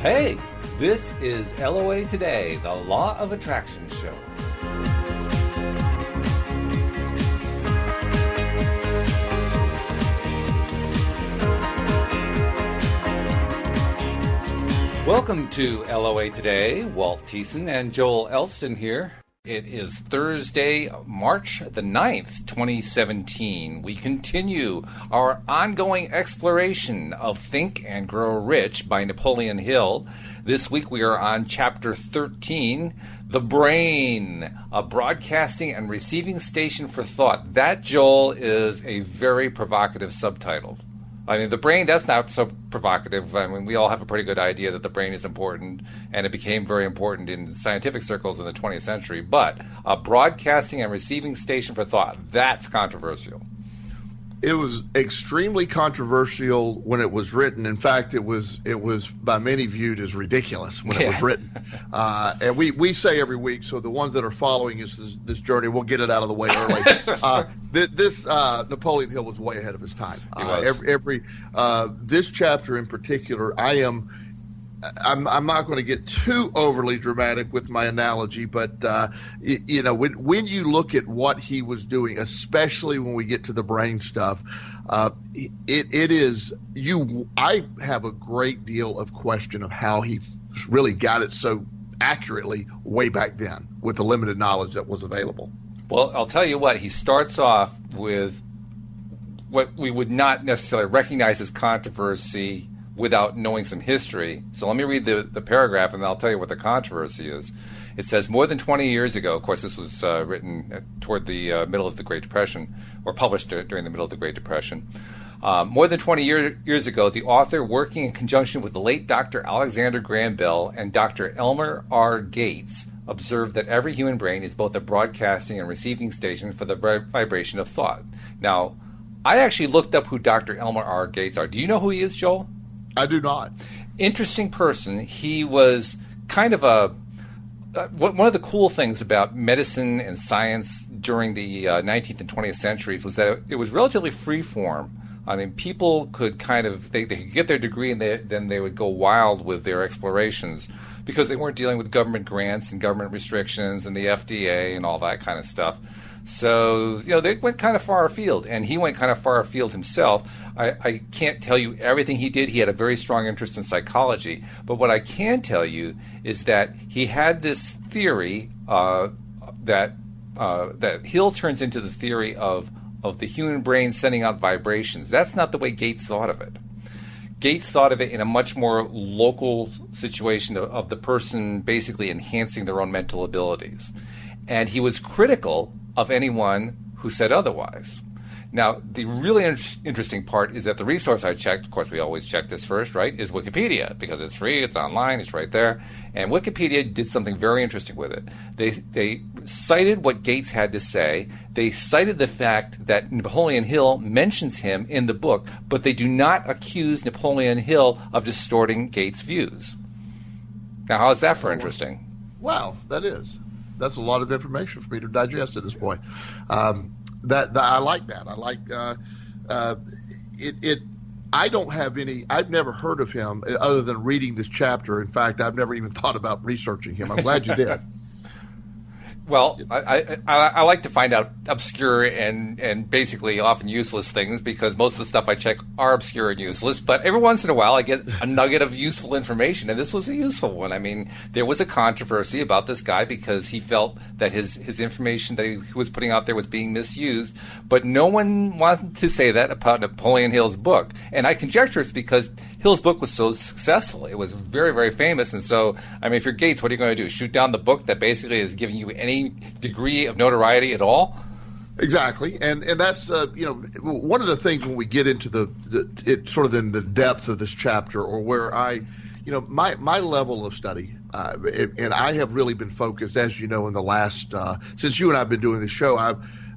Hey, this is LOA Today, the Law of Attraction show. Welcome to LOA Today. Walt Thiessen and Joel Elston here. It is Thursday, March the 9th, 2017. We continue our ongoing exploration of Think and Grow Rich by Napoleon Hill. This week we are on Chapter 13, The Brain, a broadcasting and receiving station for thought. That, Joel, is a very provocative subtitle. I mean, the brain, that's not so provocative. I mean, we all have a pretty good idea that the brain is important, and it became very important in scientific circles in the 20th century. But a broadcasting and receiving station for thought, that's controversial. It was extremely controversial when it was written. In fact, it was by many viewed as ridiculous when it was written. And we say every week, so the ones that are following this journey, we'll get it out of the way early. This Napoleon Hill was way ahead of his time. This chapter in particular, I'm not going to get too overly dramatic with my analogy, but when you look at what he was doing, especially when we get to the brain stuff, I have a great deal of question of how he really got it so accurately way back then with the limited knowledge that was available. Well, I'll tell you what, he starts off with what we would not necessarily recognize as controversy without knowing some history. So let me read the paragraph, and I'll tell you what the controversy is. It says, more than 20 years ago, of course this was written toward the middle of the Great Depression, or published during the middle of the Great Depression. More than 20 years ago, the author, working in conjunction with the late Dr. Alexander Graham Bell and Dr. Elmer R. Gates, observed that every human brain is both a broadcasting and receiving station for the vibration of thought. Now, I actually looked up who Dr. Elmer R. Gates are. Do you know who he is, Joel? I do not. Interesting person. He was kind of one of the cool things about medicine and science during the 19th and 20th centuries was that it was relatively free form. I mean, people could they could get their degree and then they would go wild with their explorations because they weren't dealing with government grants and government restrictions and the FDA and all that kind of stuff. So, they went kind of far afield, and he went kind of far afield himself. I can't tell you everything he did. He had a very strong interest in psychology. But what I can tell you is that he had this theory that Hill turns into the theory of the human brain sending out vibrations. That's not the way Gates thought of it. Gates thought of it in a much more local situation of the person basically enhancing their own mental abilities. And he was critical of anyone who said otherwise. Now, the really interesting part is that the resource I checked, of course we always check this first, right, is Wikipedia, because it's free, it's online, it's right there. And Wikipedia did something very interesting with it. They cited what Gates had to say. They cited the fact that Napoleon Hill mentions him in the book, but they do not accuse Napoleon Hill of distorting Gates' views. Now, how is that for interesting? Wow, that's a lot of information for me to digest at this point. I like that. I like it. I don't have any. I've never heard of him other than reading this chapter. In fact, I've never even thought about researching him. I'm glad you did. Well, I like to find out obscure and basically often useless things because most of the stuff I check are obscure and useless. But every once in a while I get a nugget of useful information, and this was a useful one. I mean, there was a controversy about this guy because he felt that his information that he was putting out there was being misused. But no one wanted to say that about Napoleon Hill's book. And I conjecture it's because Hill's book was so successful. It was very, very famous. And so, I mean, if you're Gates, what are you going to do? Shoot down the book that basically is giving you any degree of notoriety at all? Exactly, and that's one of the things when we get into it sort of in the depth of this chapter, or where my level of study, and I have really been focused, as you know, in the last since you and I have been doing this show,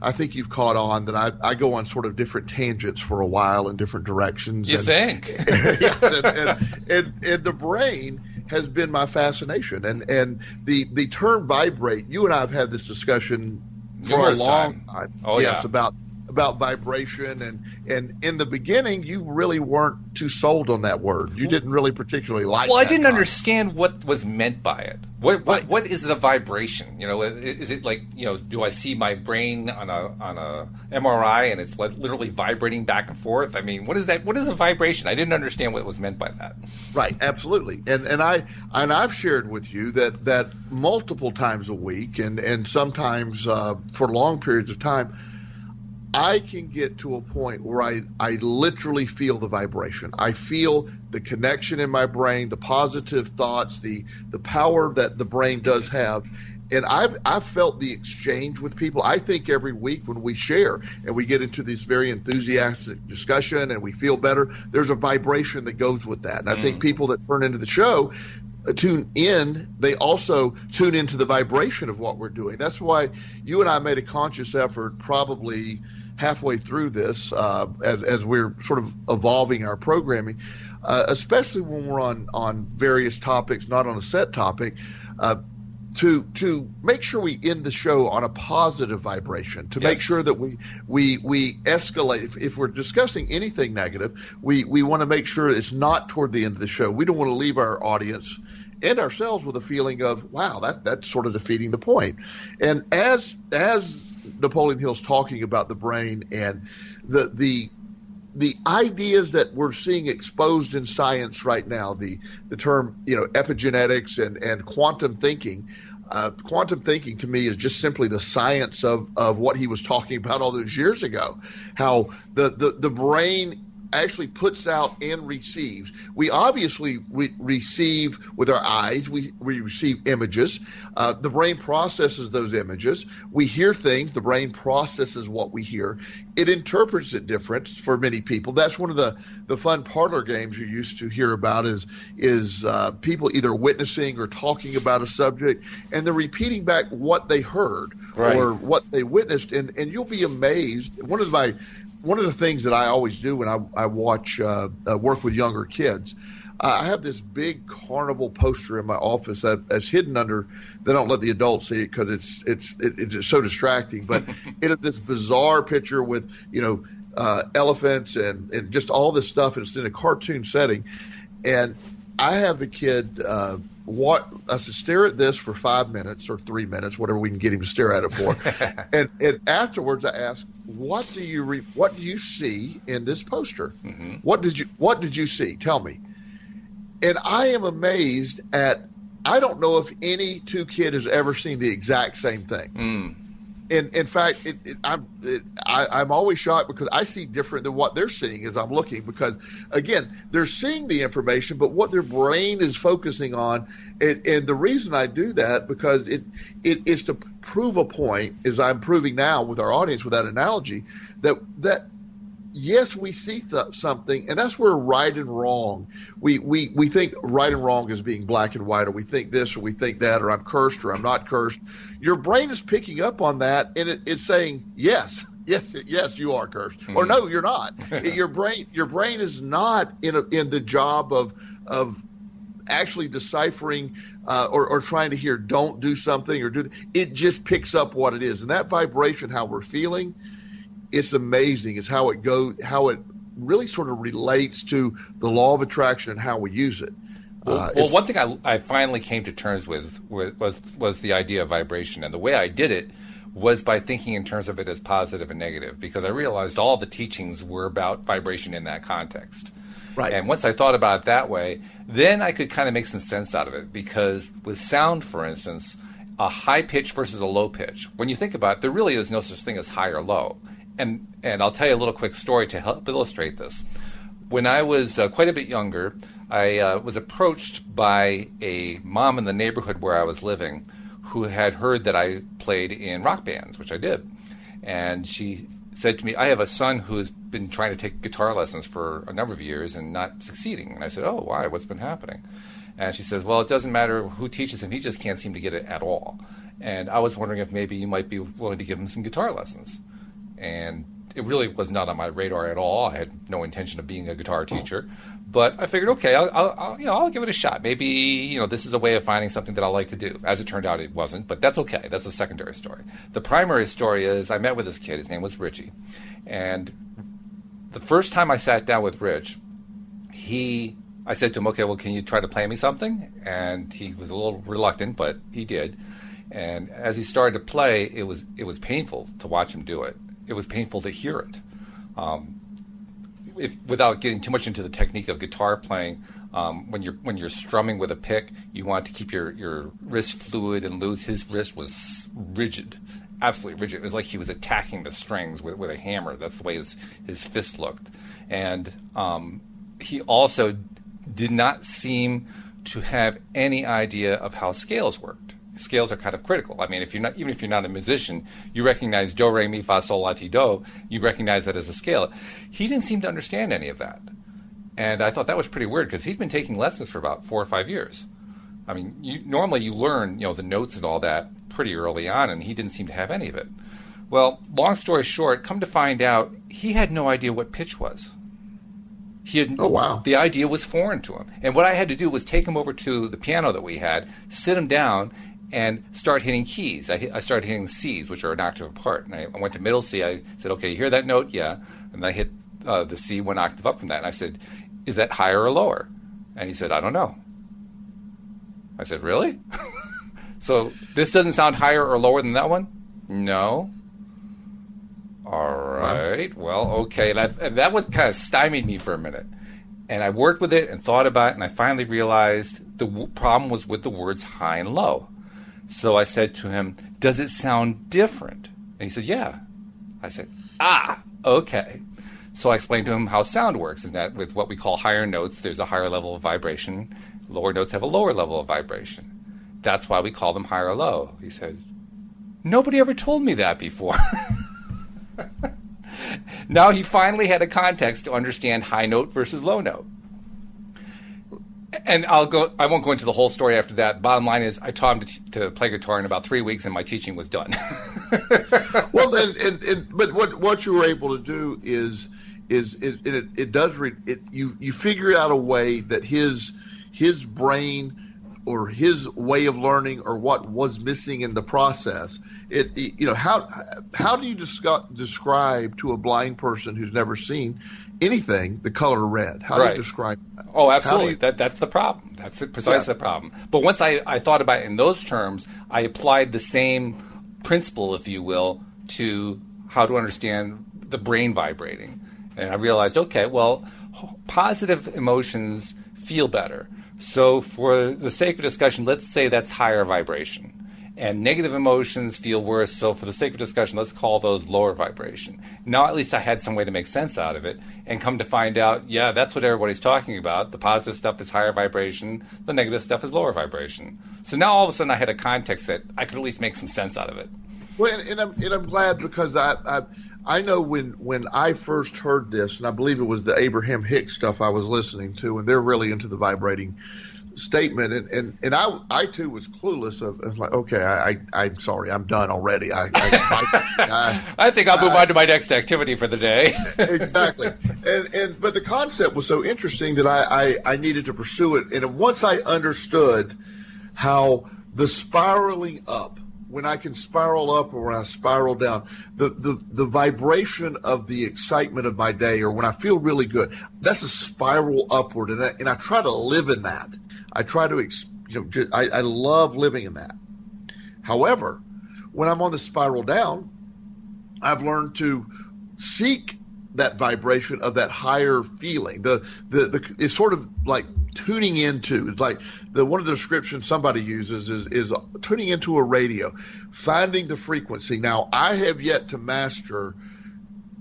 I think you've caught on that I go on sort of different tangents for a while in different directions. You think? Yes, and the brain has been my fascination, and the term vibrate. You and I have had this discussion for a long time. Oh, yes, yeah. about about vibration, and in the beginning, you really weren't too sold on that word. You didn't really particularly like. Well, I that didn't concept. understand what was meant by it. What is the vibration? Is it like, do I see my brain on a MRI and it's literally vibrating back and forth? I mean, what is that? What is a vibration? I didn't understand what was meant by that. Right, absolutely, and I've shared with you that multiple times a week, and sometimes for long periods of time, I can get to a point where I literally feel the vibration. I feel the connection in my brain, the positive thoughts, the power that the brain does have. And I've felt the exchange with people. I think every week when we share and we get into this very enthusiastic discussion and we feel better, there's a vibration that goes with that. And I think people that turn into the show tune in, they also tune into the vibration of what we're doing. That's why you and I made a conscious effort probably halfway through this as we're sort of evolving our programming, especially when we're on various topics, not on a set topic, to make sure we end the show on a positive vibration, to make sure that we escalate. If we're discussing anything negative, we want to make sure it's not toward the end of the show. We don't want to leave our audience and ourselves with a feeling of, wow, that's sort of defeating the point. And as Napoleon Hill's talking about the brain and the ideas that we're seeing exposed in science right now, the term epigenetics and quantum thinking. Quantum thinking to me is just simply the science of what he was talking about all those years ago. How the brain actually puts out and receives. We obviously receive with our eyes. We receive images. The brain processes those images. We hear things. The brain processes what we hear. It interprets it different for many people. That's one of the fun parlor games you used to hear about is people either witnessing or talking about a subject, and they're repeating back what they heard or what they witnessed, and you'll be amazed. One of the things that I always do when I watch work with younger kids, I have this big carnival poster in my office that's hidden under. They don't let the adults see it because it's just so distracting. But it is this bizarre picture with elephants and just all this stuff, and it's in a cartoon setting. And I have the kid I said, stare at this for 5 minutes or 3 minutes, whatever we can get him to stare at it for. and afterwards, I ask, what do you see in this poster? Mm-hmm. What did you see? Tell me. And I am amazed at. I don't know if any two kid has ever seen the exact same thing. Mm. In fact, I'm always shocked because I see different than what they're seeing as I'm looking, because, again, they're seeing the information, but what their brain is focusing on, and the reason I do that, because it is to prove a point, as I'm proving now with our audience with that analogy, that yes, we see something, and that's where right and wrong, we think right and wrong as being black and white, or we think this or we think that, or I'm cursed or I'm not cursed. Your brain is picking up on that, and it's saying, yes, you are cursed, or no, you're not. Your brain is not in the job of actually deciphering or trying to hear don't do something or do. It just picks up what it is, and that vibration, how we're feeling, it's amazing. It's how it really sort of relates to the law of attraction and how we use it. Well, one thing I finally came to terms with was the idea of vibration, and the way I did it was by thinking in terms of it as positive and negative, because I realized all the teachings were about vibration in that context. Right. And once I thought about it that way, then I could kind of make some sense out of it, because with sound, for instance, a high pitch versus a low pitch, when you think about it, there really is no such thing as high or low. And I'll tell you a little quick story to help illustrate this. When I was quite a bit younger, I was approached by a mom in the neighborhood where I was living who had heard that I played in rock bands, which I did. And she said to me, I have a son who's been trying to take guitar lessons for a number of years and not succeeding. And I said, oh, why? What's been happening? And she says, well, it doesn't matter who teaches him. He just can't seem to get it at all. And I was wondering if maybe you might be willing to give him some guitar lessons. And it really was not on my radar at all. I had no intention of being a guitar teacher. But I figured, okay, I'll give it a shot. Maybe, this is a way of finding something that I like to do. As it turned out, it wasn't, but that's okay. That's a secondary story. The primary story is I met with this kid. His name was Richie. And the first time I sat down with Rich, I said to him, okay, well, can you try to play me something? And he was a little reluctant, but he did. And as he started to play, it was painful to watch him do it. It was painful to hear it. Without getting too much into the technique of guitar playing, when you're strumming with a pick, you want to keep your wrist fluid and loose. His wrist was rigid, absolutely rigid. It was like he was attacking the strings with a hammer. That's the way his fist looked. And he also did not seem to have any idea of how scales worked. Scales are kind of critical. I mean, even if you're not a musician, you recognize do, re, mi, fa, sol, la, ti, do. You recognize that as a scale. He didn't seem to understand any of that. And I thought that was pretty weird because he'd been taking lessons for about 4 or 5 years. I mean, normally you learn, the notes and all that pretty early on, and he didn't seem to have any of it. Well, long story short, come to find out, he had no idea what pitch was. Oh, wow. The idea was foreign to him. And what I had to do was take him over to the piano that we had, sit him down, and start hitting keys. I started hitting C's, which are an octave apart. And I went to middle C. I said, okay, you hear that note? Yeah. And I hit the C 1 octave up from that. And I said, is that higher or lower? And he said, I don't know. I said, really? So this doesn't sound higher or lower than that one? No. All right. Well, okay. That one kind of stymied me for a minute. And I worked with it and thought about it, and I finally realized the problem was with the words high and low. So I said to him, does it sound different? And he said, yeah. I said, okay. So I explained to him how sound works, and that with what we call higher notes, there's a higher level of vibration. Lower notes have a lower level of vibration. That's why we call them high or low. He said, nobody ever told me that before. Now he finally had a context to understand high note versus low note. And I won't go into the whole story after that. Bottom line is I taught him to play guitar in about 3 weeks, and my teaching was done. Well, but what you were able to do is you figure out a way that his brain or his way of learning or what was missing in the process. How do you describe to a blind person who's never seen anything the color red? How do you describe that? Oh, absolutely. That's the problem. That's precisely the problem. But once I thought about it in those terms, I applied the same principle, if you will, to how to understand the brain vibrating. And I realized, okay, well, positive emotions feel better. So for the sake of discussion, let's say that's higher vibration. And negative emotions feel worse, so for the sake of discussion, let's call those lower vibration. Now at least I had some way to make sense out of it, and come to find out, yeah, that's what everybody's talking about. The positive stuff is higher vibration, the negative stuff is lower vibration. So now all of a sudden I had a context that I could at least make some sense out of it. Well, and I'm glad because I know when I first heard this, and I believe it was the Abraham Hicks stuff I was listening to, and they're really into the vibrating statement, and I too was clueless. I was like, okay, I'm sorry, I'm done already. I think I'll move on to my next activity for the day. Exactly, but the concept was so interesting that I needed to pursue it, and once I understood how the spiraling up, when I can spiral up or when I spiral down, the vibration of the excitement of my day, or when I feel really good, that's a spiral upward, and I try to live in that. I try to, I love living in that. However, when I'm on the spiral down, I've learned to seek that vibration of that higher feeling. It's sort of like tuning into. It's like one of the descriptions somebody uses is tuning into a radio, finding the frequency. Now, I have yet to master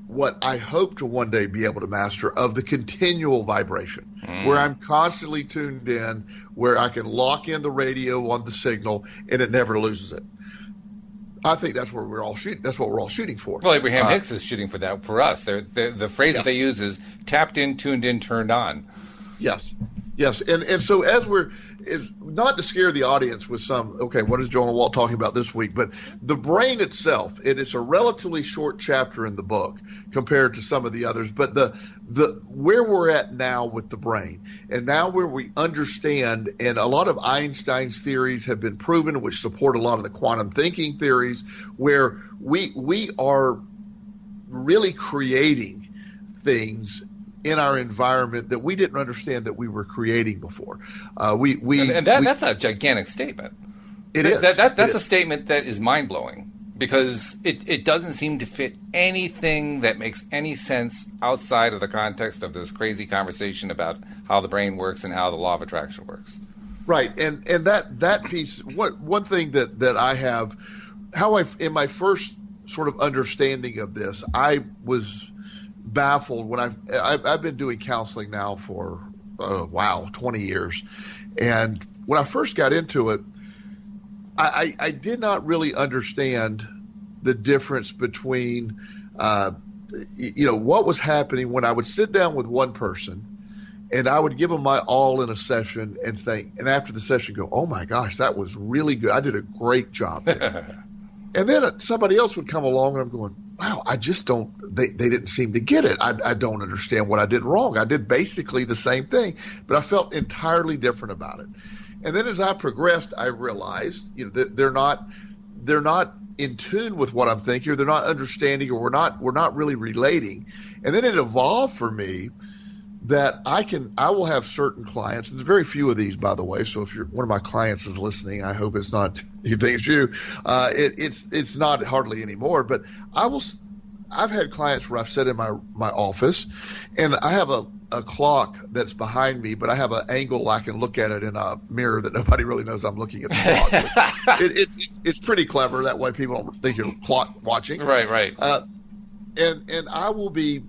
what I hope to one day be able to master of the continual vibration, where I'm constantly tuned in, where I can lock in the radio on the signal and it never loses it. I think that's where we're all shooting. That's what we're all shooting for. Well, Abraham Hicks is shooting for that for us. The phrase that they use is tapped in, tuned in, turned on. Yes. And so as we're is not to scare the audience with some, okay, what is Joel and Walt talking about this week? But the brain itself, it is a relatively short chapter in the book compared to some of the others. But the where we're at now with the brain, and now where we understand, and a lot of Einstein's theories have been proven, which support a lot of the quantum thinking theories, where we are really creating things in our environment that we didn't understand that we were creating before. That's a gigantic statement. It is. That's a statement that is mind-blowing, because it doesn't seem to fit anything that makes any sense outside of the context of this crazy conversation about how the brain works and how the law of attraction works. Right, and that piece. One thing that I have, in my first sort of understanding of this, I was baffled when I've been doing counseling now for 20 years, and when I first got into it, I did not really understand the difference between what was happening when I would sit down with one person and I would give them my all in a session and after the session go, oh my gosh, that was really good, I did a great job there. And then somebody else would come along and I'm going, wow, I just don't, they didn't seem to get it. I don't understand what I did wrong. I did basically the same thing, but I felt entirely different about it. And then as I progressed, I realized, that they're not in tune with what I'm thinking, or they're not understanding, or we're not really relating. And then it evolved for me that I will have certain clients. There's very few of these, by the way. So if one of my clients is listening, I hope it's not, you think it's you. It's not hardly anymore, but I've had clients where I've sat in my office and I have a clock that's behind me, but I have an angle I can look at it in a mirror that nobody really knows I'm looking at the clock. It's pretty clever. That way people don't think you're clock watching. Right. And I will be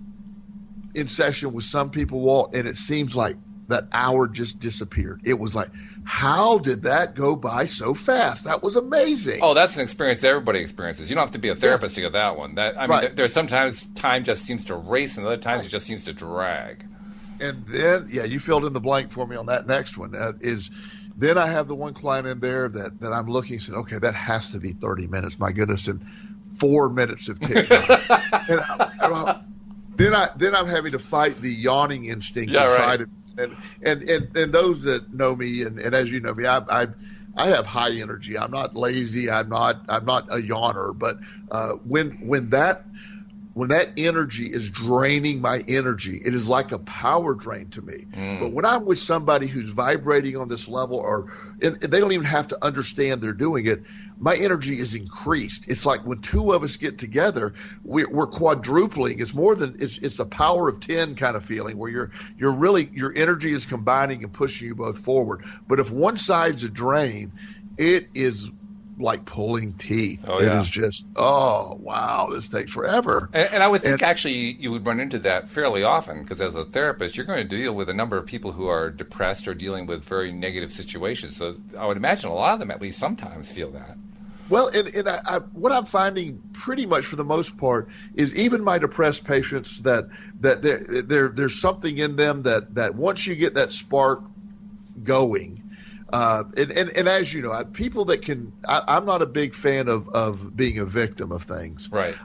in session with some people, Walt, and it seems like that hour just disappeared. It was like, how did that go by so fast? That was amazing. Oh, that's an experience that everybody experiences. You don't have to be a therapist to get that one. There's sometimes time just seems to race, and other times it just seems to drag. And then, you filled in the blank for me on that next one. Then I have the one client in there that I'm looking and said, okay, that has to be 30 minutes. My goodness, and 4 minutes have ticked by. Then I'm having to fight the yawning instinct inside of me. And those that know me, and as you know me, I have high energy. I'm not lazy. I'm not a yawner. But when that energy is draining my energy, it is like a power drain to me. But when I'm with somebody who's vibrating on this level, and they don't even have to understand they're doing it, my energy is increased. It's like when two of us get together, we're quadrupling. It's more than it's a power of 10 kind of feeling where your energy is combining and pushing you both forward. But if one side's a drain, it is like pulling teeth. It is just, oh, wow, this takes forever. And I would think actually you would run into that fairly often, because as a therapist, you're going to deal with a number of people who are depressed or dealing with very negative situations. So I would imagine a lot of them at least sometimes feel that. Well, and what I'm finding pretty much for the most part is even my depressed patients that there's something in them that once you get that spark going, and as you know, people that can, I'm not a big fan of being a victim of things. Right.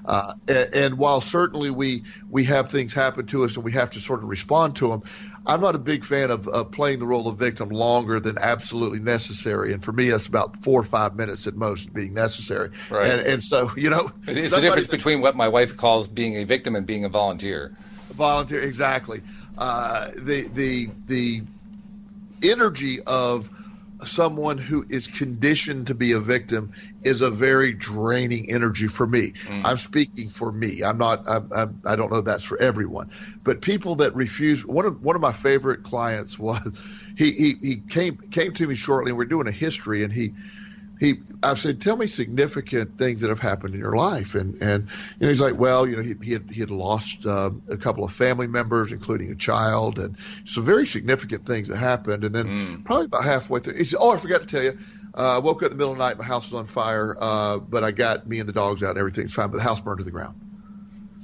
And while certainly we have things happen to us and we have to sort of respond to them, I'm not a big fan of playing the role of victim longer than absolutely necessary. And for me, that's about 4 or 5 minutes at most being necessary. Right. And so, it's the difference between what my wife calls being a victim and being a volunteer. Volunteer, exactly. The energy of someone who is conditioned to be a victim is a very draining energy for me. I'm speaking for me. I don't know that's for everyone, but people that refuse. One of my favorite clients was he came to me shortly, and we're doing a history, and I said, tell me significant things that have happened in your life. And he's like, well, he had lost a couple of family members, including a child, and some very significant things that happened. And then probably about halfway through, he said, oh, I forgot to tell you, I woke up in the middle of the night, my house was on fire, but I got me and the dogs out and everything's fine, but the house burned to the ground.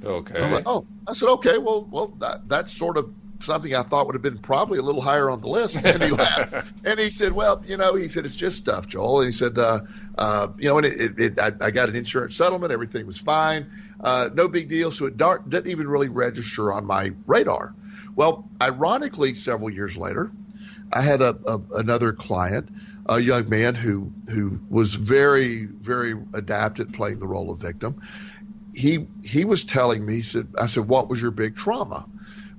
Okay. I'm like, oh, I said, okay, well, that's sort of something I thought would have been probably a little higher on the list. And he laughed. And he said, well, he said, it's just stuff, Joel. And he said, and I got an insurance settlement. Everything was fine. No big deal. So it didn't even really register on my radar. Well, ironically, several years later, I had another client, a young man who was very, very adept at playing the role of victim. He was telling me, I said, what was your big trauma?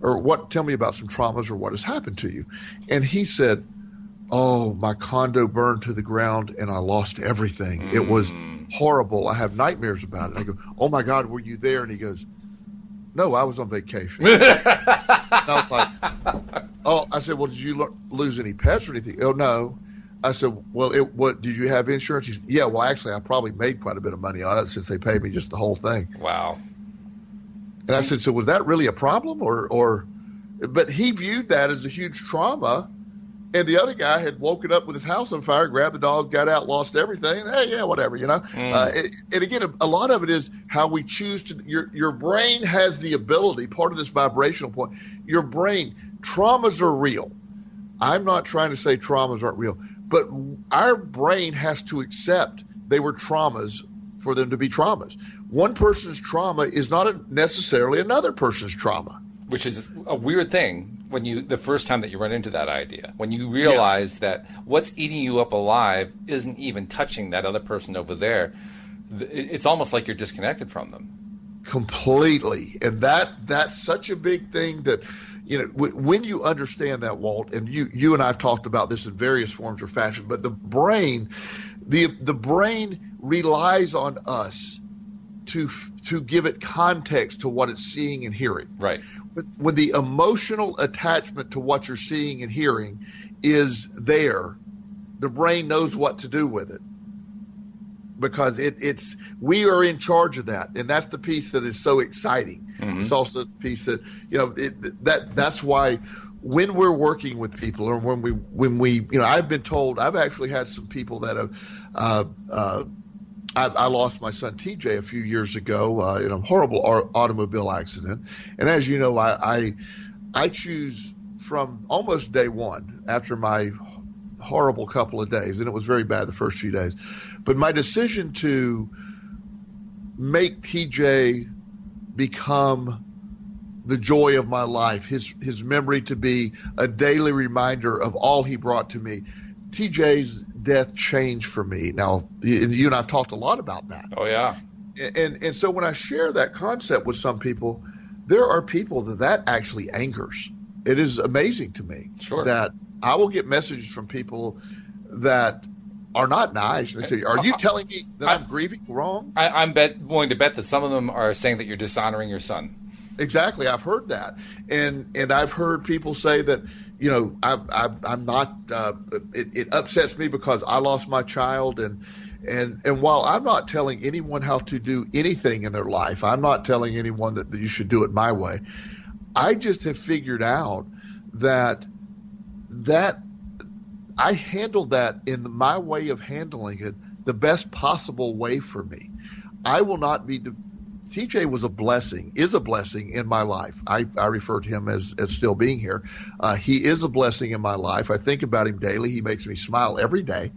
Or tell me about some traumas or what has happened to you. And he said, oh, my condo burned to the ground and I lost everything. It was horrible. I have nightmares about it. I go, oh my God, were you there? And he goes, no, I was on vacation. And I was like, oh, I said, well, did you lose any pets or anything? Oh, no. I said, well, what did you have insurance? He said, yeah, well, actually, I probably made quite a bit of money on it since they paid me just the whole thing. Wow. And I said, so was that really a problem? But he viewed that as a huge trauma. And the other guy had woken up with his house on fire, grabbed the dog, got out, lost everything. And, hey, yeah, whatever, And again, a lot of it is how we choose to. Your brain has the ability, part of this vibrational point. Your brain, traumas are real. I'm not trying to say traumas aren't real, but our brain has to accept they were traumas for them to be traumas. One person's trauma is not necessarily another person's trauma. Which is a weird thing the first time that you run into that idea, when you realize that what's eating you up alive isn't even touching that other person over there. It's almost like you're disconnected from them. Completely. And that's such a big thing that, when you understand that, Walt, and you and I have talked about this in various forms or fashion, but the brain relies on us to give it context to what it's seeing and hearing. Right. When the emotional attachment to what you're seeing and hearing is there, the brain knows what to do with it, because we are in charge of that, and that's the piece that is so exciting. Mm-hmm. It's also the piece that that's why when we're working with people, or when we I've been told, I've actually had some people that have. I lost my son TJ a few years ago in a horrible automobile accident, and as you know, I choose from almost day one after my horrible couple of days, and it was very bad the first few days, but my decision to make TJ become the joy of my life, his memory to be a daily reminder of all he brought to me. TJ's death changed for me. Now, you and I have talked a lot about that. Oh, yeah. And so when I share that concept with some people, there are people that actually angers. It is amazing to me that I will get messages from people that are not nice. They say, are you telling me that I'm grieving wrong? I'm willing to bet that some of them are saying that you're dishonoring your son. Exactly. I've heard that. And I've heard people say that, I'm not, it upsets me because I lost my child. And while I'm not telling anyone how to do anything in their life, I'm not telling anyone that you should do it my way. I just have figured out that I handled that in my way of handling it the best possible way for me. I will not be TJ is a blessing in my life. I refer to him as still being here. He is a blessing in my life. I think about him daily. He makes me smile every day.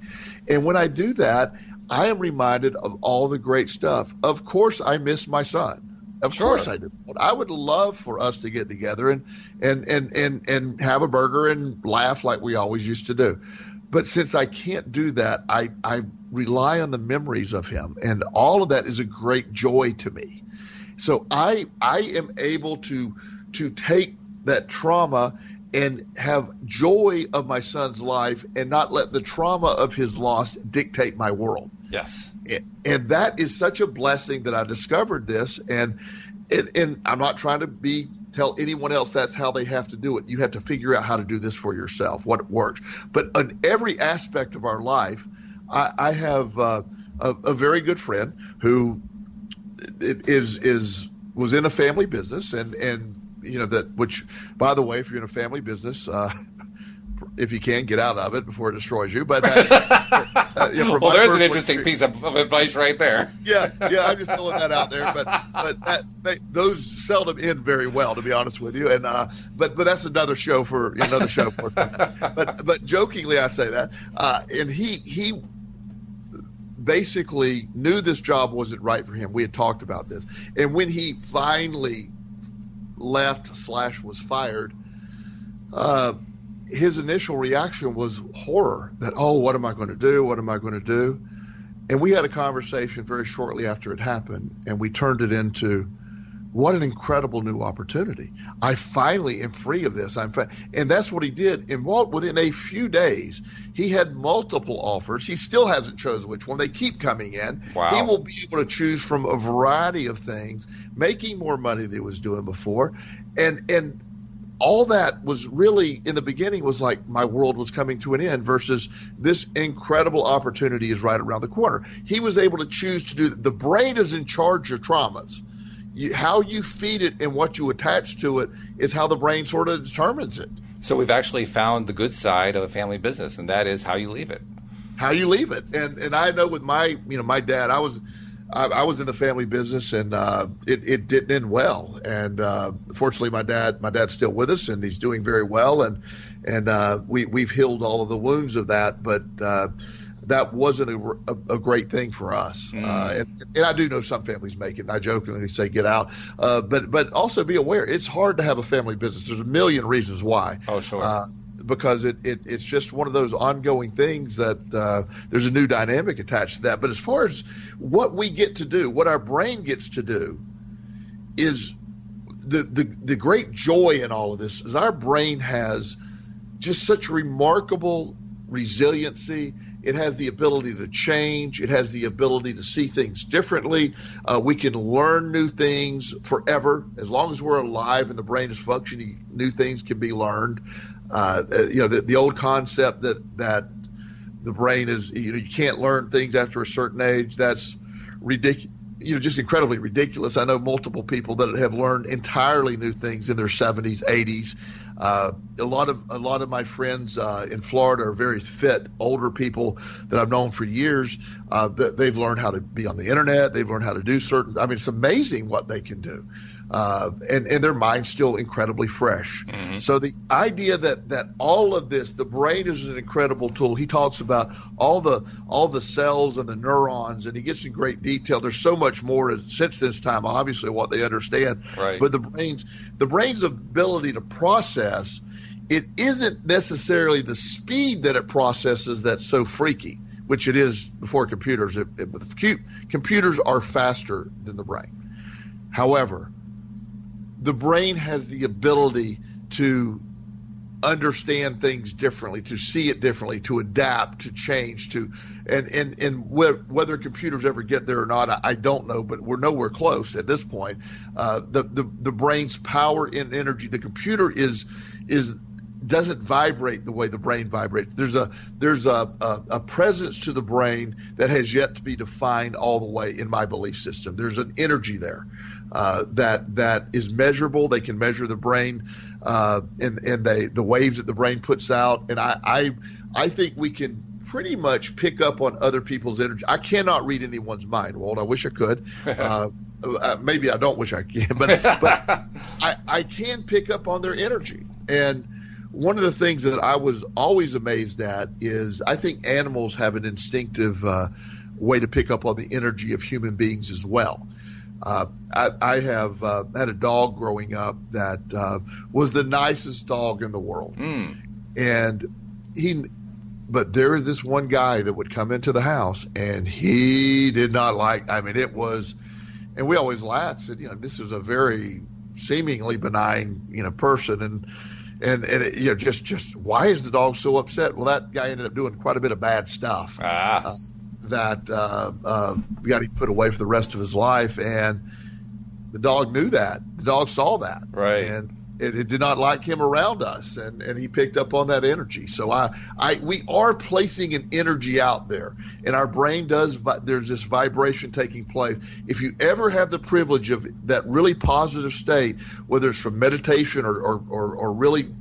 And when I do that, I am reminded of all the great stuff. Of course, I miss my son. Of course I do. I would love for us to get together and have a burger and laugh like we always used to do. But since I can't do that, I rely on the memories of him, and all of that is a great joy to me. So I am able to take that trauma and have joy of my son's life and not let the trauma of his loss dictate my world. Yes. And that is such a blessing that I discovered this, and I'm not trying to tell anyone else that's how they have to do it. You have to figure out how to do this for yourself, what works. But on every aspect of our life, I have a very good friend who was in a family business, and which, by the way, if you're in a family business, if you can, get out of it before it destroys you. But that's, well, there's an interesting piece of advice right there. Yeah, I'm just throwing that out there. But those seldom end very well, to be honest with you. And but that's another show for another show. But jokingly, I say that. And he basically knew this job wasn't right for him. We had talked about this. And when he finally left / was fired, his initial reaction was horror that, oh, what am I going to do? What am I going to do? And we had a conversation very shortly after it happened, and we turned it into, what an incredible new opportunity. I finally am free of this. And that's what he did. And within a few days, he had multiple offers. He still hasn't chosen which one. They keep coming in. Wow. He will be able to choose from a variety of things, making more money than he was doing before. And all that was really, in the beginning, was like my world was coming to an end versus this incredible opportunity is right around the corner. He was able to choose to do that. The brain is in charge of traumas. How you feed it and what you attach to it is how the brain sort of determines it. So we've actually found the good side of a family business, and that is how you leave it. How you leave it. And I know with my dad, I was in the family business, and it didn't end well. And fortunately, my dad's still with us, and he's doing very well. And we've healed all of the wounds of that, but that wasn't a great thing for us. And I do know some families make it, and I jokingly say get out. But also be aware, it's hard to have a family business. There's a million reasons why. Oh, sure. Because it's just one of those ongoing things that there's a new dynamic attached to that. But as far as what we get to do, what our brain gets to do, is the great joy in all of this is our brain has just such remarkable resiliency. It has the ability to change. It has the ability to see things differently. We can learn new things forever. As long as we're alive and the brain is functioning, new things can be learned. The old concept that the brain is, you can't learn things after a certain age, that's ridiculous. Just incredibly ridiculous. I know multiple people that have learned entirely new things in their 70s, 80s. A lot of my friends in Florida are very fit, older people that I've known for years. They've learned how to be on the internet. They've learned how to do it's amazing what they can do. And their mind's still incredibly fresh. Mm-hmm. So the idea that all of this, the brain is an incredible tool. He talks about all the cells and the neurons, and he gets in great detail. There's so much more since this time, obviously, what they understand. Right. But the brain's ability to process, it isn't necessarily the speed that it processes that's so freaky, which it is before computers. Computers are faster than the brain. However, the brain has the ability to understand things differently, to see it differently, to adapt, to change, and whether computers ever get there or not, I don't know, but we're nowhere close at this point. The brain's power and energy, the computer doesn't vibrate the way the brain vibrates. There's a presence to the brain that has yet to be defined all the way in my belief system. There's an energy there that is measurable. They can measure the brain and the waves that the brain puts out. And I think we can pretty much pick up on other people's energy. I cannot read anyone's mind, Walt. I wish I could. Maybe I don't wish I can, but I can pick up on their energy. And one of the things that I was always amazed at is I think animals have an instinctive way to pick up on the energy of human beings as well. I have had a dog growing up that was the nicest dog in the world. But there is this one guy that would come into the house, and he did not like, it was, and we always laughed, said, this is a very seemingly benign, person, and it, just why is the dog so upset? Well, that guy ended up doing quite a bit of bad stuff that got him put away for the rest of his life, and the dog knew that. The dog saw that, right? it did not like him around us, and he picked up on that energy. So we are placing an energy out there, and our brain there's this vibration taking place. If you ever have the privilege of that really positive state, whether it's from meditation or really,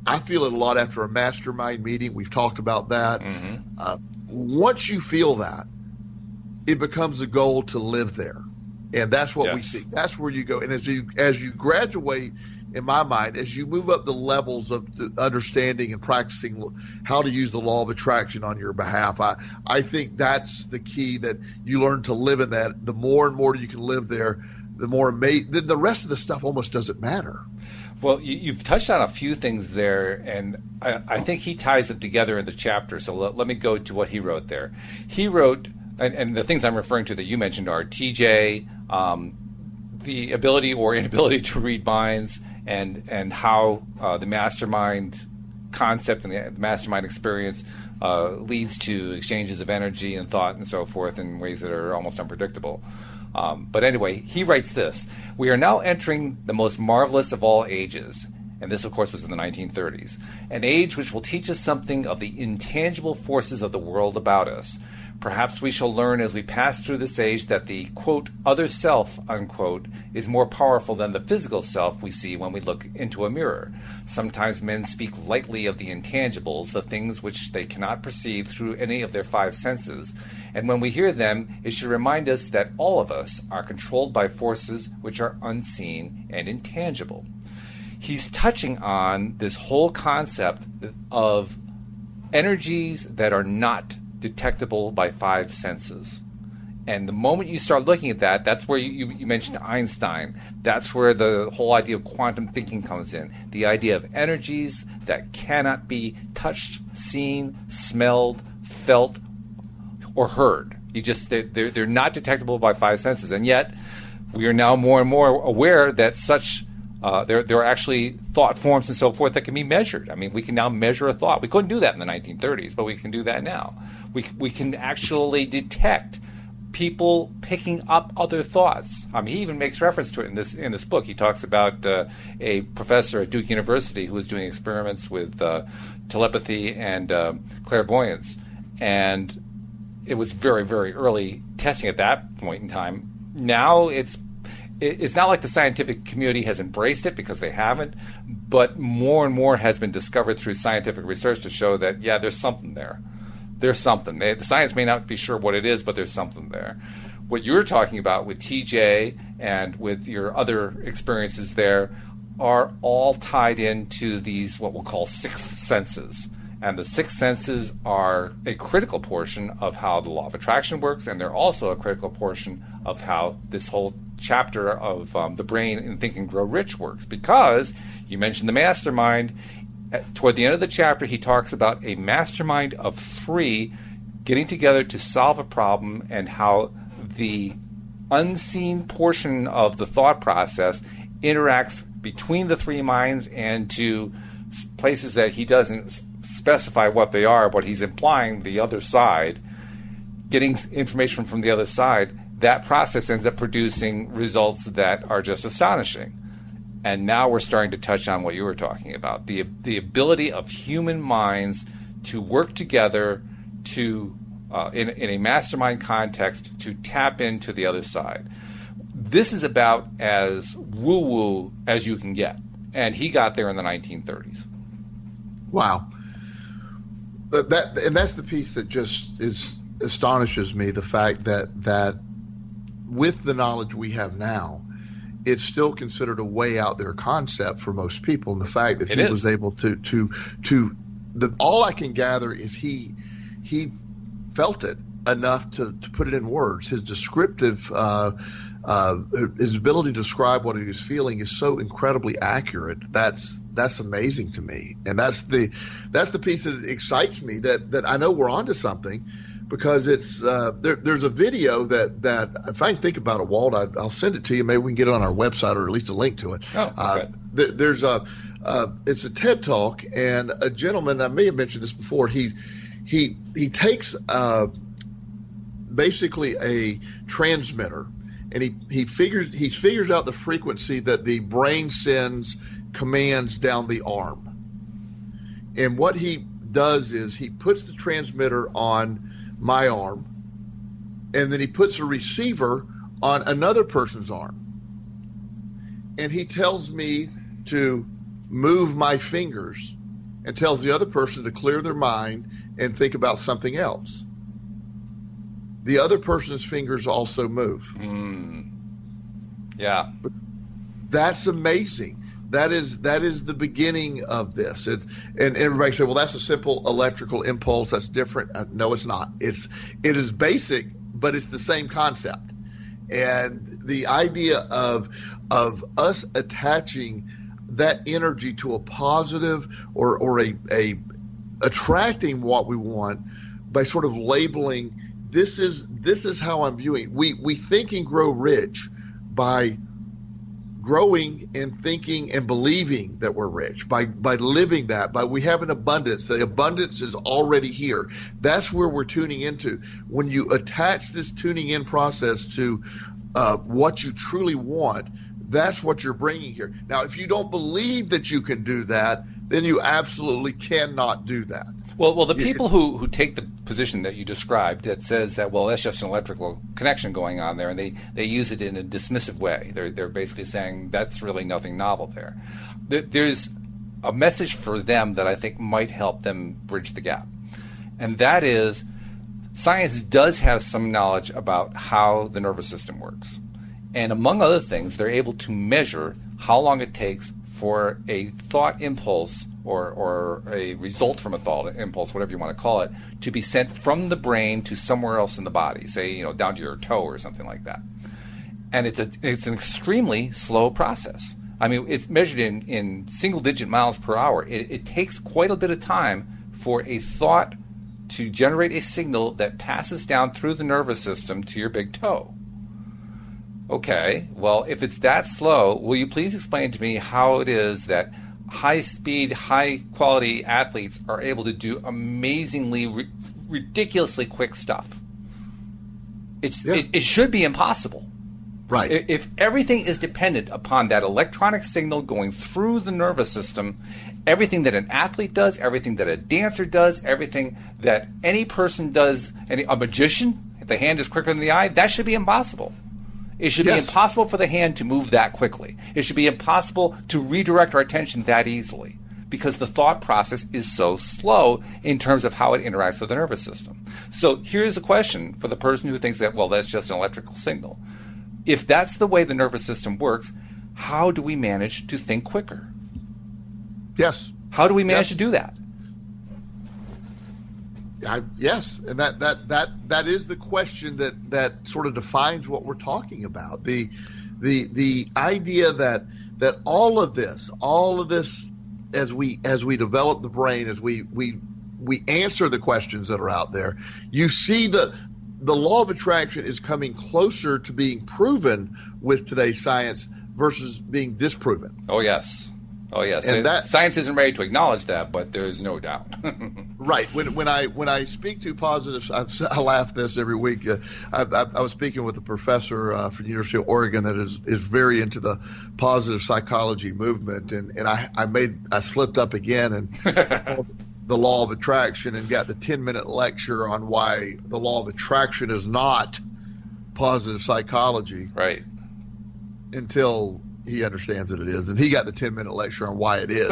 I feel it a lot after a mastermind meeting. We've talked about that. Mm-hmm. Once you feel that, it becomes a goal to live there. And that's what we see. That's where you go. And as you graduate, in my mind, as you move up the levels of the understanding and practicing how to use the law of attraction on your behalf, I think that's the key, that you learn to live in that. The more and more you can live there, the more amazing. The rest of the stuff almost doesn't matter. Well, you've touched on a few things there, and I think he ties them together in the chapter. So let me go to what he wrote there. He wrote, and the things I'm referring to that you mentioned are TJ, the ability or inability to read minds, and how the mastermind concept and the mastermind experience leads to exchanges of energy and thought and so forth in ways that are almost unpredictable. But anyway, he writes this: "We are now entering the most marvelous of all ages." And this, of course, was in the 1930s. "An age which will teach us something of the intangible forces of the world about us. Perhaps we shall learn as we pass through this age that the, quote, other self, unquote, is more powerful than the physical self we see when we look into a mirror. Sometimes men speak lightly of the intangibles, the things which they cannot perceive through any of their five senses. And when we hear them, it should remind us that all of us are controlled by forces which are unseen and intangible." He's touching on this whole concept of energies that are not detectable by five senses. And the moment you start looking at that, that's where you mentioned Einstein. That's where the whole idea of quantum thinking comes in. The idea of energies that cannot be touched, seen, smelled, felt, or heard. They're not detectable by five senses. And yet, we are now more and more aware that such there are actually thought forms and so forth that can be measured. I mean, we can now measure a thought. We couldn't do that in the 1930s, but we can do that now. We can actually detect people picking up other thoughts. He even makes reference to it in this book. He talks about a professor at Duke University who was doing experiments with telepathy and clairvoyance, and it was very, very early testing at that point in time. Now it's not like the scientific community has embraced it, because they haven't, but more and more has been discovered through scientific research to show that, there's something there. There's something. The science may not be sure what it is, but there's something there. What you're talking about with TJ and with your other experiences there are all tied into these, what we'll call sixth senses. And the sixth senses are a critical portion of how the law of attraction works, and they're also a critical portion of how this whole chapter of the brain and Think and Grow Rich works. Because you mentioned the mastermind. Toward the end of the chapter, he talks about a mastermind of three getting together to solve a problem, and how the unseen portion of the thought process interacts between the three minds and to places that he doesn't specify what they are, but he's implying the other side, getting information from the other side. That process ends up producing results that are just astonishing. And now we're starting to touch on what you were talking about, the ability of human minds to work together to in a mastermind context to tap into the other side. This is about as woo-woo as you can get. And he got there in the 1930s. Wow. That's the piece that just astonishes me, the fact that with the knowledge we have now, it's still considered a way out there concept for most people. And the fact that he was able all I can gather is he felt it enough to put it in words. His descriptive, his ability to describe what he was feeling is so incredibly accurate. That's amazing to me. And that's the piece that excites me, that I know we're onto something. Because it's there's a video that if I can think about it, Walt, I'll send it to you. Maybe we can get it on our website, or at least a link to it. Oh, okay. It's a TED Talk, and a gentleman, I may have mentioned this before, he takes basically a transmitter, and he figures out the frequency that the brain sends commands down the arm. And what he does is he puts the transmitter on my arm, and then he puts a receiver on another person's arm. And he tells me to move my fingers and tells the other person to clear their mind and think about something else. The other person's fingers also move. Yeah. But that's amazing. That is the beginning of this. And everybody say, well, that's a simple electrical impulse. That's different. No, it's not. It is basic, but it's the same concept. And the idea of us attaching that energy to a positive or a attracting what we want by sort of labeling, this is how I'm viewing. We think and grow rich by growing and thinking and believing that we're rich, by living that, by we have an abundance. The abundance is already here. That's where we're tuning into. When you attach this tuning in process to what you truly want, that's what you're bringing here. Now, if you don't believe that you can do that, then you absolutely cannot do that. Well, the people who take the position that you described that says that, well, that's just an electrical connection going on there, and they use it in a dismissive way. They're basically saying that's really nothing novel there. There's a message for them that I think might help them bridge the gap, and that is science does have some knowledge about how the nervous system works. And among other things, they're able to measure how long it takes for a thought impulse or a result from a thought impulse, whatever you want to call it, to be sent from the brain to somewhere else in the body, say, down to your toe or something like that. And it's an extremely slow process. I mean, it's measured in single-digit miles per hour. It takes quite a bit of time for a thought to generate a signal that passes down through the nervous system to your big toe. Okay, well, if it's that slow, will you please explain to me how it is that high-speed, high-quality athletes are able to do amazingly, ridiculously quick stuff? It should be impossible. Right. If everything is dependent upon that electronic signal going through the nervous system, everything that an athlete does, everything that a dancer does, everything that any person does, a magician, if the hand is quicker than the eye, that should be impossible. It should be impossible for the hand to move that quickly. It should be impossible to redirect our attention that easily because the thought process is so slow in terms of how it interacts with the nervous system. So here's a question for the person who thinks that, well, that's just an electrical signal. If that's the way the nervous system works, how do we manage to think quicker? Yes. How do we manage to do that? Yes, and that is the question that sort of defines what we're talking about. The idea that all of this as we develop the brain, as we answer the questions that are out there, you see the law of attraction is coming closer to being proven with today's science versus being disproven. Oh yes. And science isn't ready to acknowledge that, but there's no doubt. Right. When I speak to positives, I laugh this every week. I was speaking with a professor from the University of Oregon that is very into the positive psychology movement, and I slipped up again and the law of attraction and got the 10-minute lecture on why the law of attraction is not positive psychology. Right. Until he understands that it is, and he got the 10-minute lecture on why it is.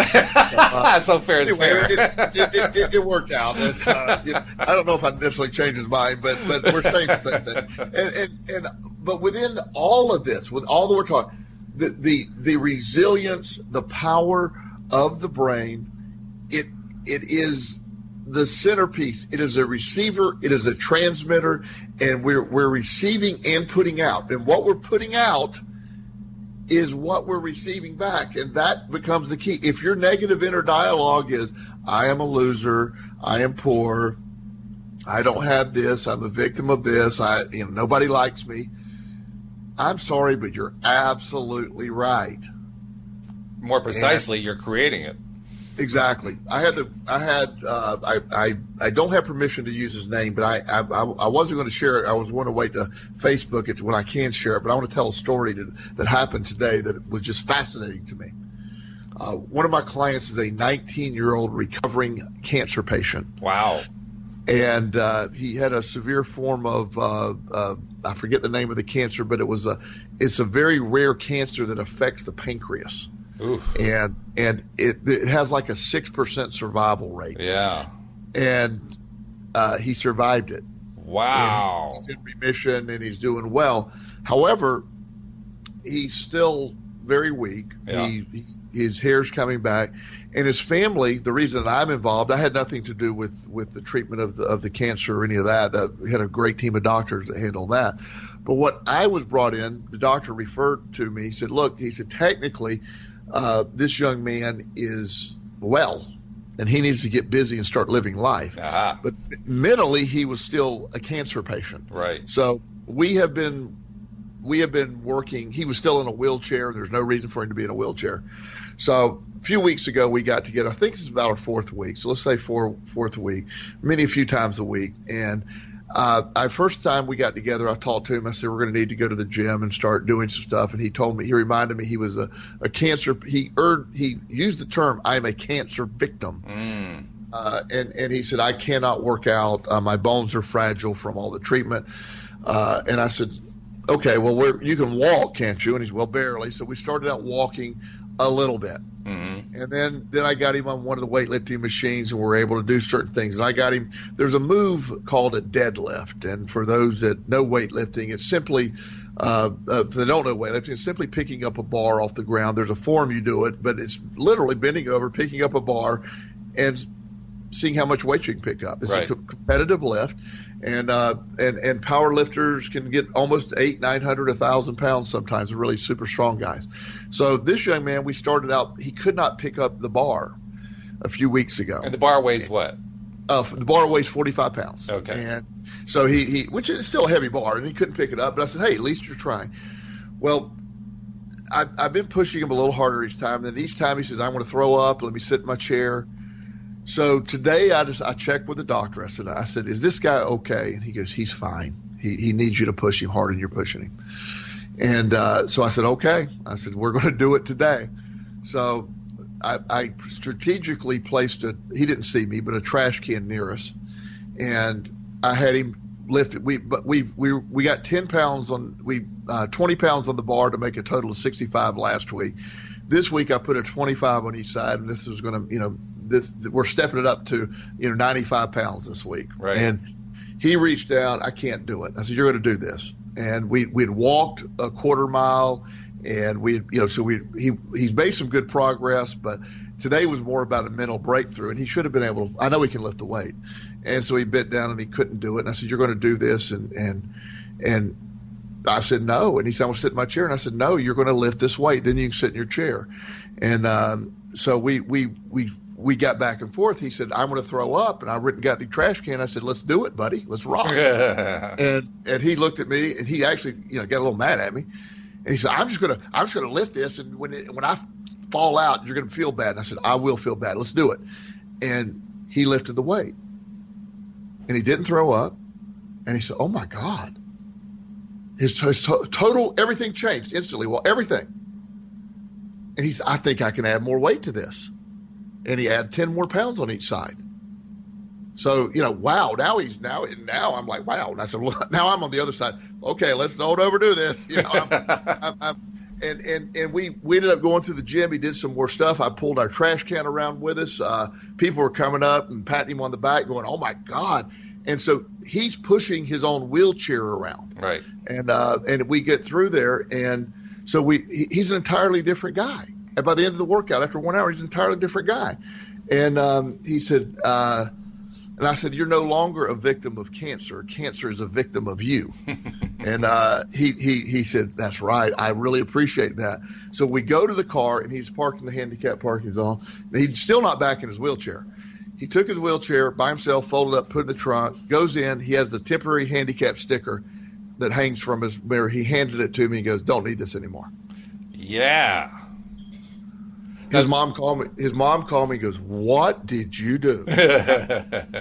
So fair is fair. It worked out. And, I don't know if I'd necessarily change his mind, but we're saying the same thing. But within all of this, with all that we're talking, the resilience, the power of the brain, it is the centerpiece. It is a receiver. It is a transmitter, and we're receiving and putting out. And what we're putting out is what we're receiving back, and that becomes the key. If your negative inner dialogue is, I am a loser, I am poor, I don't have this, I'm a victim of this, nobody likes me, I'm sorry, but you're absolutely right. More precisely, you're creating it. Exactly. I don't have permission to use his name, but I wasn't going to share it. I was going to wait to Facebook it when I can share it. But I want to tell a story that happened today that was just fascinating to me. One of my clients is a 19-year-old recovering cancer patient. Wow. And he had a severe form of I forget the name of the cancer, but it's a very rare cancer that affects the pancreas. Oof. And it has like a 6% survival rate. Yeah. And he survived it. Wow. And he's in remission and he's doing well. However, he's still very weak. Yeah. His hair's coming back. And his family, the reason that I'm involved, I had nothing to do with the treatment of the cancer or any of that. We had a great team of doctors that handled that. But what I was brought in, the doctor referred to me. He said, look, technically, this young man is well, and he needs to get busy and start living life. Uh-huh. But mentally, he was still a cancer patient. Right. So we have been working. He was still in a wheelchair. There's no reason for him to be in a wheelchair. So a few weeks ago, we got together. I think this is about our fourth week. So let's say fourth week, a few times a week. And first time we got together, I talked to him. I said, we're going to need to go to the gym and start doing some stuff. And he reminded me he was a cancer. He used the term, I'm a cancer victim. And he said, I cannot work out. My bones are fragile from all the treatment. And I said, okay, well, you can walk, can't you? And he's, well, barely. So we started out walking a little bit. Mm-hmm. And then I got him on one of the weightlifting machines, and we're able to do certain things. And I got him, there's a move called a deadlift. And for those that know weightlifting, it's simply, if they don't know weightlifting, it's simply picking up a bar off the ground. There's a form you do it, but it's literally bending over, picking up a bar, and seeing how much weight you can pick up. It's a competitive lift. And power lifters can get almost 800, 900, 1,000 pounds sometimes. They're really super strong guys. So this young man, we started out, he could not pick up the bar a few weeks ago. And the bar weighs what? The bar weighs 45 pounds. Okay. And so he which is still a heavy bar, and he couldn't pick it up. But I said, hey, at least you're trying. Well, I've been pushing him a little harder each time. And then each time he says, I want to throw up. Let me sit in my chair. So today I checked with the doctor. I said, is this guy okay? And he goes, he's fine. He needs you to push him harder than you're pushing him. And so I said, okay. I said, we're going to do it today. So I strategically placed he didn't see me, but a trash can near us. And I had him lift it. We got 10 pounds 20 pounds on the bar to make a total of 65 last week. This week I put a 25 on each side, and this was going to, we're stepping it up to 95 pounds this week. Right. And he reached out. I can't do it. I said, you're going to do this. And we'd walked a quarter mile, and he's made some good progress, but today was more about a mental breakthrough, and he should have been able to. I know he can lift the weight, and so he bent down and he couldn't do it. And I said, you're going to do this, and I said no, and he said, I'm going to sit in my chair, and I said no, you're going to lift this weight, then you can sit in your chair. And so we got back and forth. He said, I'm going to throw up. And I got the trash can. I said, let's do it, buddy. Let's rock. And he looked at me, and he actually, got a little mad at me. And he said, I'm just going to lift this. And when I fall out, you're going to feel bad. And I said, I will feel bad. Let's do it. And he lifted the weight, and he didn't throw up. And he said, oh my God, his total, everything changed instantly. Well, everything. And he said, I think I can add more weight to this. And he had 10 more pounds on each side. So, wow, now I'm like, wow. And I said, well, now I'm on the other side. Okay, let's don't overdo this. And we ended up going through the gym. He did some more stuff. I pulled our trash can around with us. People were coming up and patting him on the back going, oh my God. And so he's pushing his own wheelchair around. Right. And we get through there. And so he's an entirely different guy. And by the end of the workout, after 1 hour, he's an entirely different guy. And he said, and I said, you're no longer a victim of cancer. Cancer is a victim of you. And he said, that's right. I really appreciate that. So we go to the car, and he's parked in the handicap parking zone. He's still not back in his wheelchair. He took his wheelchair by himself, folded up, put it in the trunk, goes in. He has the temporary handicap sticker that hangs from his mirror. He handed it to me. He goes, don't need this anymore. Yeah. His mom called me. His mom called me and goes, "What did you do?"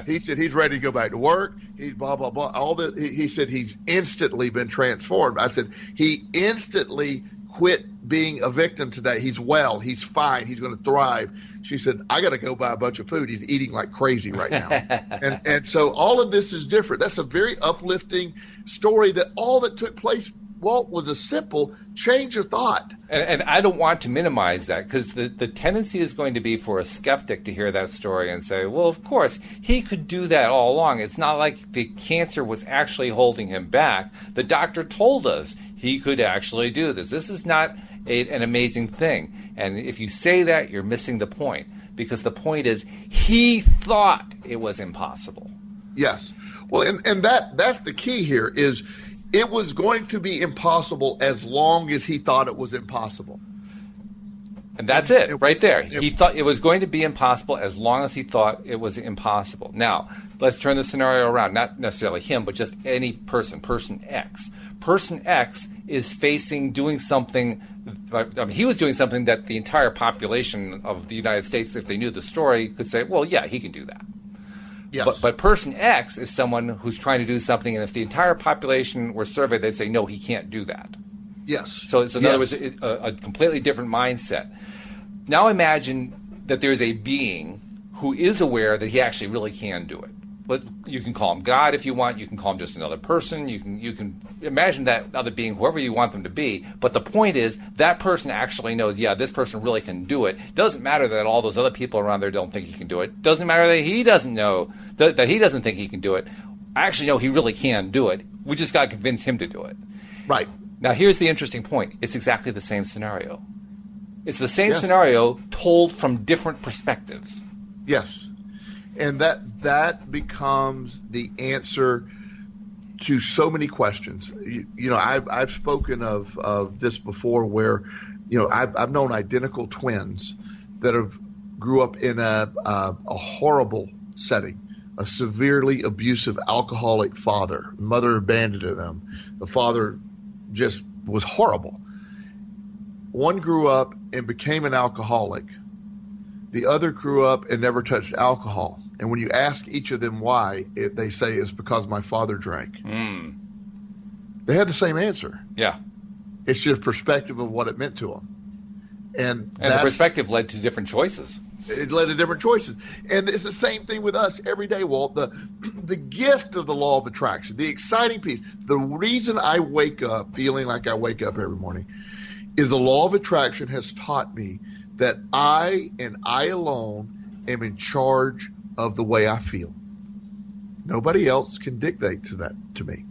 He said he's ready to go back to work. He's blah, blah, blah. All that. He said he's instantly been transformed. I said he instantly quit being a victim today. He's well. He's fine. He's going to thrive. She said, I got to go buy a bunch of food. He's eating like crazy right now. and so all of this is different. That's a very uplifting story that all that took place, Walt, was a simple change of thought. And I don't want to minimize that, because the tendency is going to be for a skeptic to hear that story and say, well, of course, he could do that all along. It's not like the cancer was actually holding him back. The doctor told us he could actually do this. This is not an amazing thing. And if you say that, you're missing the point, because the point is he thought it was impossible. Yes. Well, and that's the key here is it was going to be impossible as long as he thought it was impossible. And that's it right there. He thought it was going to be impossible as long as he thought it was impossible. Now, let's turn the scenario around. Not necessarily him, but just any person, person X. Person X is doing something. I mean, he was doing something that the entire population of the United States, if they knew the story, could say, well, yeah, he can do that. Yes. But person X is someone who's trying to do something, and if the entire population were surveyed, they'd say, no, he can't do that. Yes. So in other words, a completely different mindset. Now imagine that there's a being who is aware that he actually really can do it. But you can call him God if you want. You can call him just another person. You can imagine that other being, whoever you want them to be. But the point is that person actually knows, yeah, this person really can do it. Doesn't matter that all those other people around there don't think he can do it. Doesn't matter that he doesn't know, that he doesn't think he can do it. I actually know he really can do it. We just got to convince him to do it. Right. Now, here's the interesting point. It's exactly the same scenario. It's the same scenario told from different perspectives. Yes. And that becomes the answer to so many questions. You know, I've spoken of this before, where, you know, I've known identical twins that have grew up in a horrible setting, a severely abusive alcoholic father. Mother abandoned them. The father just was horrible. One grew up and became an alcoholic. The other grew up and never touched alcohol. And when you ask each of them why, they say it's because my father drank. They had the same answer. Yeah. It's just perspective of what it meant to them. And the perspective led to different choices. It led to different choices. And it's the same thing with us every day, Walt. The gift of the law of attraction, the exciting piece, the reason I wake up feeling like I wake up every morning is the law of attraction has taught me that I and I alone am in charge of the way I feel. Nobody else can dictate to me.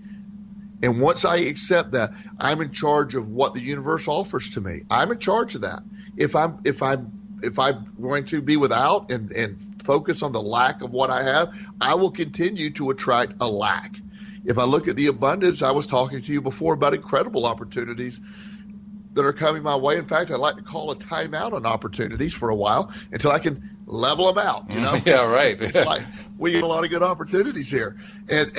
And once I accept that, I'm in charge of what the universe offers to me. I'm in charge of that. If I'm going to be without and focus on the lack of what I have, I will continue to attract a lack. If I look at the abundance, I was talking to you before about incredible opportunities that are coming my way. In fact, I'd like to call a timeout on opportunities for a while until I can level them out, you know? Yeah, right. It's like we get a lot of good opportunities here. And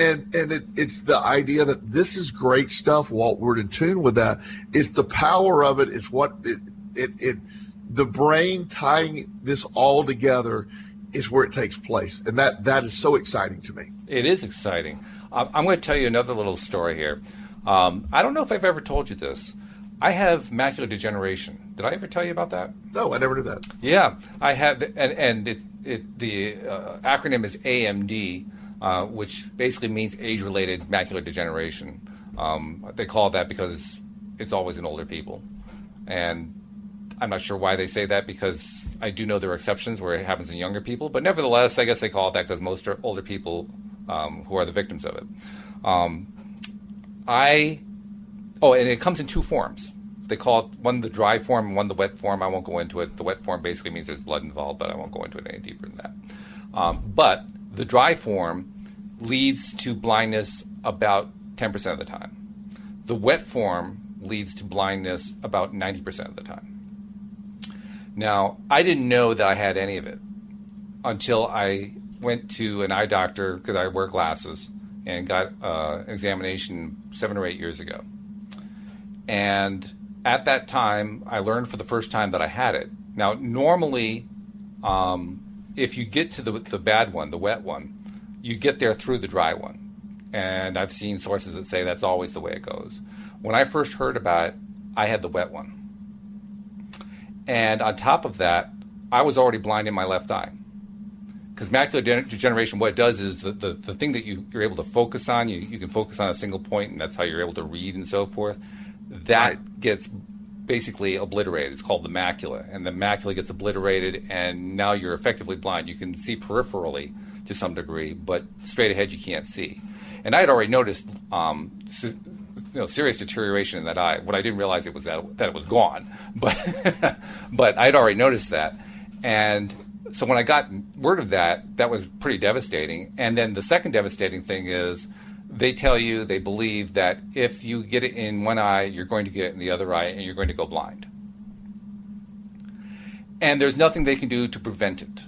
it's the idea that this is great stuff, Walt. We're in tune with that. It's the power of it. It's what the brain tying this all together is where it takes place. And that is so exciting to me. It is exciting. I'm going to tell you another little story here. I don't know if I've ever told you this. I have macular degeneration. Did I ever tell you about that? No, I never knew that. Yeah, I have, and the acronym is AMD, which basically means age-related macular degeneration. They call it that because it's always in older people, and I'm not sure why they say that, because I do know there are exceptions where it happens in younger people, but nevertheless, I guess they call it that because most are older people who are the victims of it. And it comes in two forms. They call it one the dry form and one the wet form. I won't go into it. The wet form basically means there's blood involved, but I won't go into it any deeper than that. But the dry form leads to blindness about 10% of the time. The wet form leads to blindness about 90% of the time. Now, I didn't know that I had any of it until I went to an eye doctor, because I wear glasses, and got an examination 7 or 8 years ago. And at that time, I learned for the first time that I had it. Now, normally, if you get to the bad one, the wet one, you get there through the dry one. And I've seen sources that say that's always the way it goes. When I first heard about it, I had the wet one. And on top of that, I was already blind in my left eye. Because macular degeneration, what it does is the thing that you're able to focus on, you can focus on a single point, and that's how you're able to read and so forth. That gets basically obliterated. It's called the macula. And the macula gets obliterated, and now you're effectively blind. You can see peripherally to some degree, but straight ahead you can't see. And I had already noticed serious deterioration in that eye. What I didn't realize it was that it was gone, but I'd already noticed that. And so when I got word of that was pretty devastating. And then the second devastating thing is they believe that if you get it in one eye, you're going to get it in the other eye, and you're going to go blind. And there's nothing they can do to prevent it.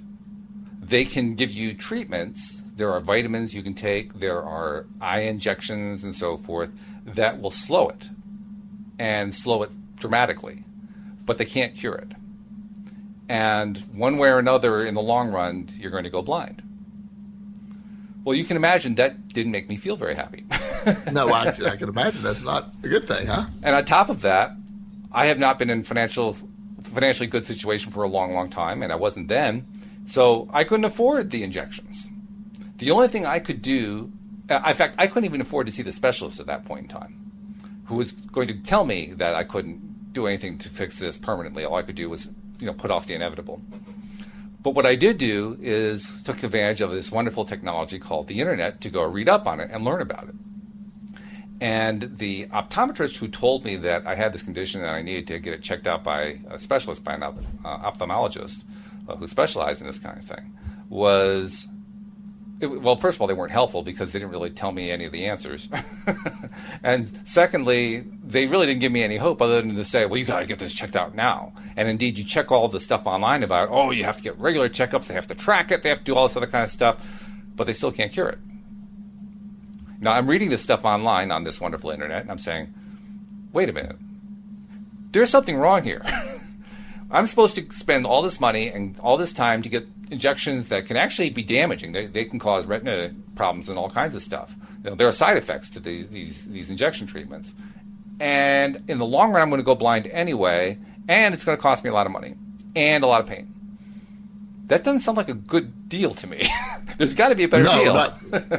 They can give you treatments. There are vitamins you can take. There are eye injections and so forth that will slow it, and slow it dramatically. But they can't cure it. And one way or another, in the long run, you're going to go blind. Well, you can imagine that didn't make me feel very happy. No, I can imagine that's not a good thing, huh? And on top of that, I have not been in financially good situation for a long, long time, and I wasn't then. So I couldn't afford the injections. The only thing I could do, in fact, I couldn't even afford to see the specialist at that point in time, who was going to tell me that I couldn't do anything to fix this permanently. All I could do was, put off the inevitable. But what I did do is took advantage of this wonderful technology called the internet to go read up on it and learn about it. And the optometrist who told me that I had this condition and I needed to get it checked out by a specialist, by an ophthalmologist who specialized in this kind of thing, well, first of all, they weren't helpful because they didn't really tell me any of the answers. And secondly, they really didn't give me any hope other than to say, well, you got to get this checked out now. And indeed, you check all the stuff online about, you have to get regular checkups, they have to track it, they have to do all this other kind of stuff, but they still can't cure it. Now, I'm reading this stuff online on this wonderful internet, and I'm saying, wait a minute, there's something wrong here. I'm supposed to spend all this money and all this time to get injections that can actually be damaging. They can cause retina problems and all kinds of stuff. There are side effects to these injection treatments. And in the long run, I'm going to go blind anyway, and it's going to cost me a lot of money and a lot of pain. That doesn't sound like a good deal to me. There's got to be a better deal.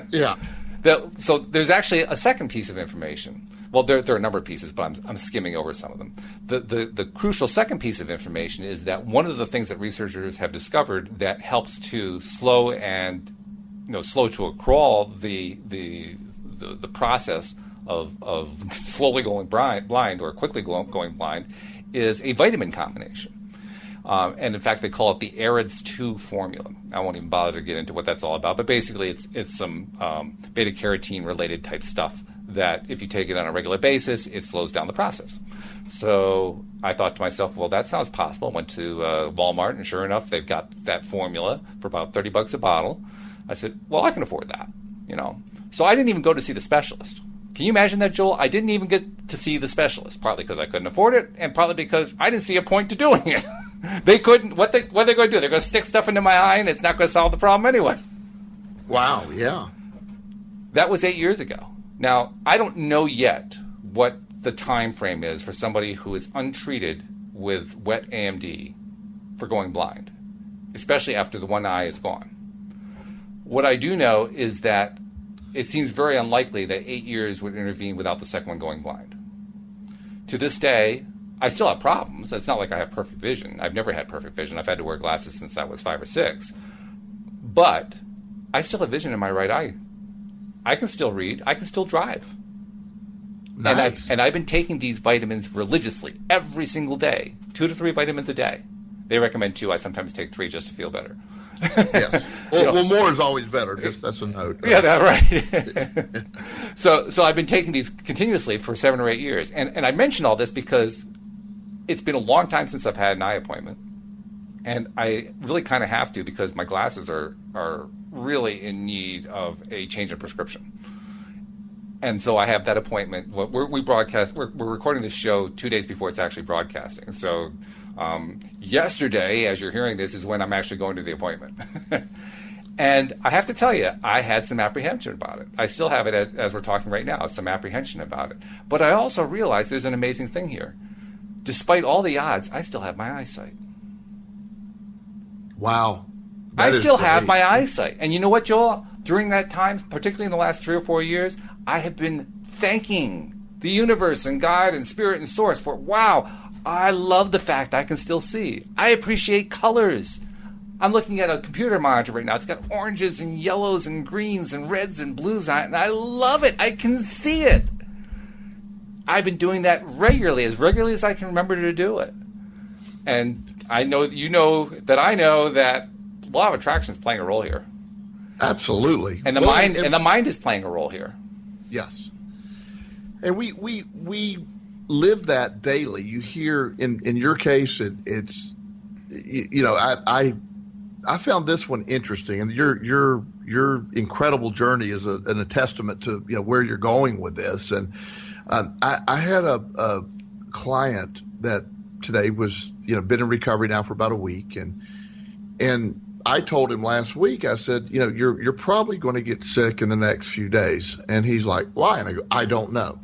Yeah. So there's actually a second piece of information. Well, there are a number of pieces, but I'm skimming over some of them. The crucial second piece of information is that one of the things that researchers have discovered that helps to slow to a crawl the process of slowly going blind or quickly going blind is a vitamin combination. And in fact, they call it the AREDS2 formula. I won't even bother to get into what that's all about, but basically it's some beta carotene related type stuff that if you take it on a regular basis, it slows down the process. So I thought to myself, well, that sounds possible. I went to Walmart, and sure enough, they've got that formula for about $30 a bottle. I said, well, I can afford that, So I didn't even go to see the specialist. Can you imagine that, Joel? I didn't even get to see the specialist, partly because I couldn't afford it, and partly because I didn't see a point to doing it. They couldn't. What are they going to do? They're going to stick stuff into my eye, and it's not going to solve the problem anyway. Wow, yeah. That was 8 years ago. Now, I don't know yet what the time frame is for somebody who is untreated with wet AMD for going blind, especially after the one eye is gone. What I do know is that it seems very unlikely that 8 years would intervene without the second one going blind. To this day, I still have problems. It's not like I have perfect vision. I've never had perfect vision. I've had to wear glasses since I was 5 or 6. But I still have vision in my right eye. I can still read. I can still drive. Nice. And I've been taking these vitamins religiously every single day, 2 to 3 vitamins a day. They recommend 2. I sometimes take 3 just to feel better. Yes. Well, more is always better. Just that's a note. Yeah, right. So I've been taking these continuously for 7 or 8 years. And I mention all this because it's been a long time since I've had an eye appointment. And I really kind of have to because my glasses are really in need of a change in prescription. And so I have that appointment. We're recording this show 2 days before it's actually broadcasting. So Yesterday, as you're hearing this, is when I'm actually going to the appointment. And I have to tell you, I had some apprehension about it. I still have it as we're talking right now, some apprehension about it. But I also realize there's an amazing thing here. Despite all the odds, I still have my eyesight. Wow. I still have my eyesight. And you know what, Joel? During that time, particularly in the last 3 or 4 years, I have been thanking the universe and God and spirit and source for, wow, I love the fact I can still see. I appreciate colors. I'm looking at a computer monitor right now. It's got oranges and yellows and greens and reds and blues on it, and I love it. I can see it. I've been doing that regularly as I can remember to do it. And I know that you know that I know that law of attraction is playing a role here. Absolutely. And the mind is playing a role here. Yes. And we live that daily. You hear in your case it's I found this one interesting, and your incredible journey is a testament to where you're going with this. And I had a client that today was been in recovery now for about a week, and I told him last week, I said, you're probably going to get sick in the next few days. And he's like, why? And I go, I don't know.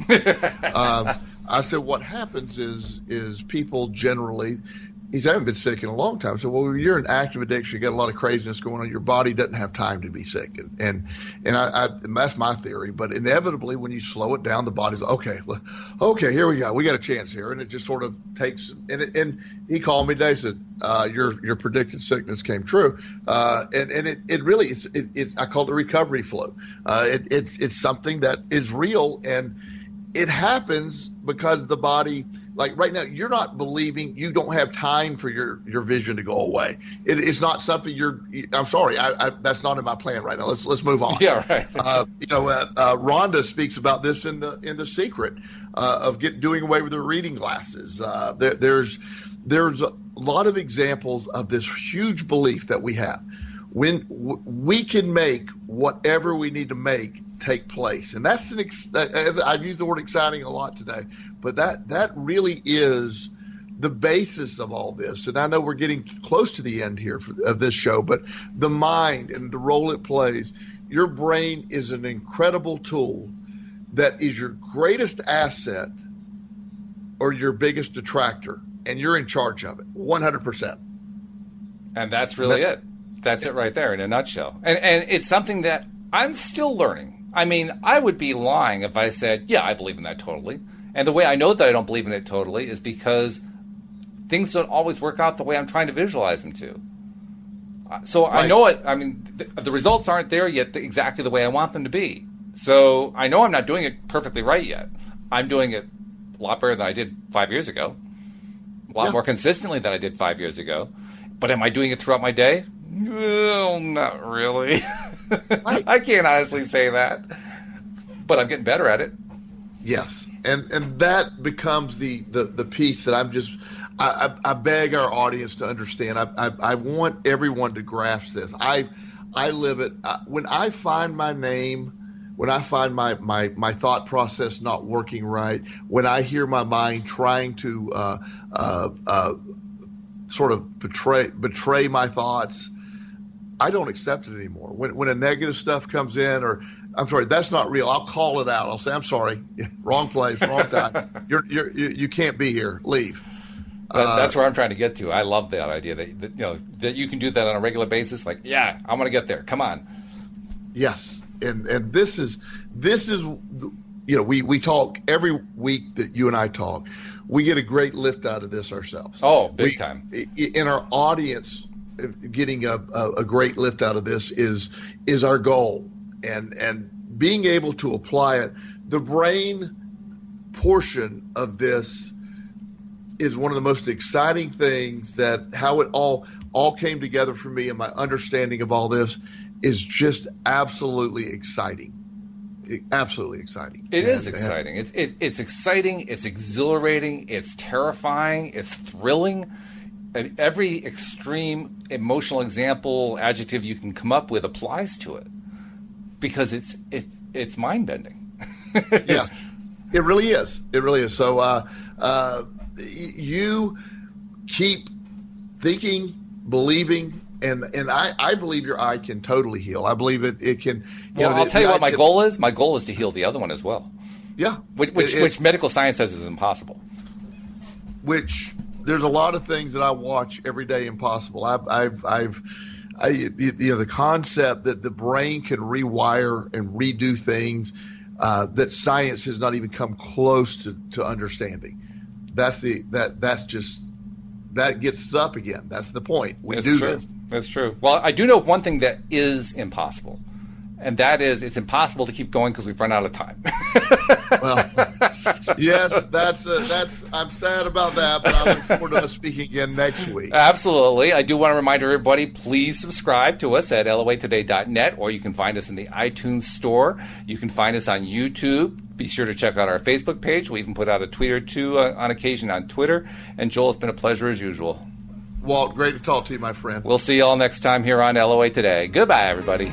I said, what happens is people generally, I haven't been sick in a long time. So, well, you're in active addiction. You got a lot of craziness going on. Your body doesn't have time to be sick. And that's my theory. But inevitably, when you slow it down, the body's okay, here we go. We got a chance here. And it just sort of takes, and he called me today and said, your predicted sickness came true. And it really, it's I call it the recovery flow. It's something that is real, and it happens because the body, like right now, you're not believing you don't have time for your vision to go away. It's not something I'm sorry, that's not in my plan right now. Let's move on. Yeah, right. Rhonda speaks about this in the secret of doing away with the reading glasses. There's a lot of examples of this huge belief that we have. When we can make whatever we need to make take place. And that's I've used the word exciting a lot today, but that really is the basis of all this. And I know we're getting close to the end here of this show, but the mind and the role it plays, your brain is an incredible tool that is your greatest asset or your biggest detractor, and you're in charge of it 100%. And that's really it. That's it right there in a nutshell. And it's something that I'm still learning. I mean, I would be lying if I said, yeah, I believe in that totally. And the way I know that I don't believe in it totally is because things don't always work out the way I'm trying to visualize them to. So right. I know it. I mean, the results aren't there yet exactly the way I want them to be. So I know I'm not doing it perfectly right yet. I'm doing it a lot better than I did 5 years ago, a lot more consistently than I did 5 years ago. But am I doing it throughout my day? Well, not really. I can't honestly say that, but I'm getting better at it. Yes, and that becomes the piece that I beg our audience to understand. I want everyone to grasp this. I live it. When I find my name, when I find my thought process not working right, when I hear my mind trying to sort of betray my thoughts, I don't accept it anymore. When a negative stuff comes in, or I'm sorry, that's not real, I'll call it out. I'll say, I'm sorry, wrong place, wrong time. You can't be here. Leave. That's where I'm trying to get to. I love that idea that you can do that on a regular basis. Like, yeah, I'm going to get there. Come on. Yes, and this is we talk every week that you and I talk. We get a great lift out of this ourselves. Oh, big time. In our audience, getting a great lift out of this is our goal, and being able to apply it. The brain portion of this is one of the most exciting things. That how it all came together for me, and my understanding of all this is just absolutely exciting. Absolutely exciting. It is exciting. It's exciting. It's exhilarating. It's terrifying. It's thrilling. And every extreme emotional example, adjective you can come up with applies to it, because it's mind bending. Yes, it really is. It really is. So keep thinking, believing, and I believe your eye can totally heal. I believe it can. Well, I'll tell you what my goal is. My goal is to heal the other one as well. Yeah, which medical science says is impossible. Which there's a lot of things that I watch every day impossible. The concept that the brain can rewire and redo things that science has not even come close to understanding. That gets us up again. That's the point. We do this. That's true. Well, I do know one thing that is impossible, and that is it's impossible to keep going because we've run out of time. Well, yes, I'm sad about that, but I look forward to us speaking again next week. Absolutely. I do want to remind everybody, please subscribe to us at loatoday.net, or you can find us in the iTunes store. You can find us on YouTube. Be sure to check out our Facebook page. We even put out a tweet or two on occasion on Twitter. And Joel, it's been a pleasure as usual. Walt, great to talk to you, my friend. We'll see you all next time here on LOA Today. Goodbye, everybody.